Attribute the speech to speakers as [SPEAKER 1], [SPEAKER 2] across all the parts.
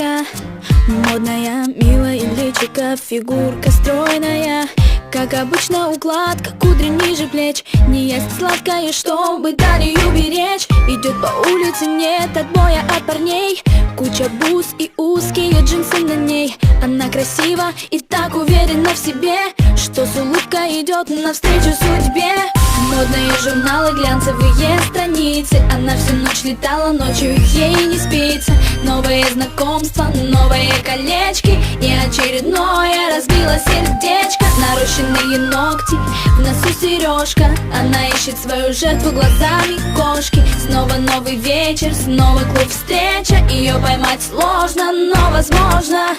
[SPEAKER 1] девочка, модная, милая личико, фигурка стройная. Как обычно укладка, кудри ниже плеч. Не ест сладкое, чтобы талию беречь. Идет по улице, нет отбоя от парней. Куча бус и узкие джинсы на ней. Она красива и так уверена в себе, что с улыбкой идет навстречу судьбе. Модные журналы, глянцевые страницы. Она всю ночь летала, ночью ей не спится. Новые знакомства, новые колечки и очередное разбило сердечко. Нарощенные ногти, в носу сережка. Она ищет свою жертву глазами кошки. Снова новый вечер, снова клуб встреча. Ее поймать сложно, но возможно.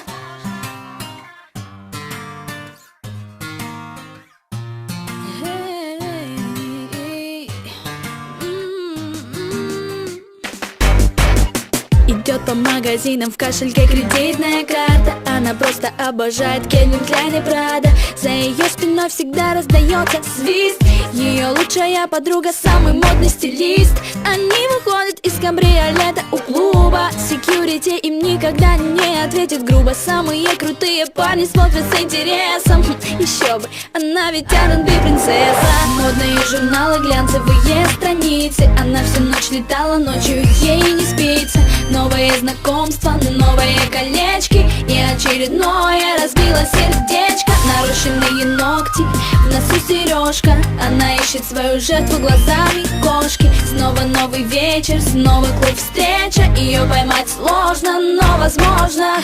[SPEAKER 1] Идет по магазинам, в кошельке кредитная карта. Она просто обожает Кельвин Кляйн и Прада. За ее спиной всегда раздается свист. Ее лучшая подруга, самый модный стилист. Они выходят из кабриолета у клуба. Секьюрити им никогда не ответит грубо. Самые крутые парни смотрят с интересом. Еще бы, она ведь R&B принцесса. Модные журналы, глянцевые страницы. Она всю ночь летала, ночью ей не спится. Новые знакомства, новые колечки и очередное разбило сердечко. Нарощенные ногти, в носу сережка. Она ищет свою жертву глазами кошки. Снова новый вечер, снова клуб встреча. Ее поймать сложно, но возможно.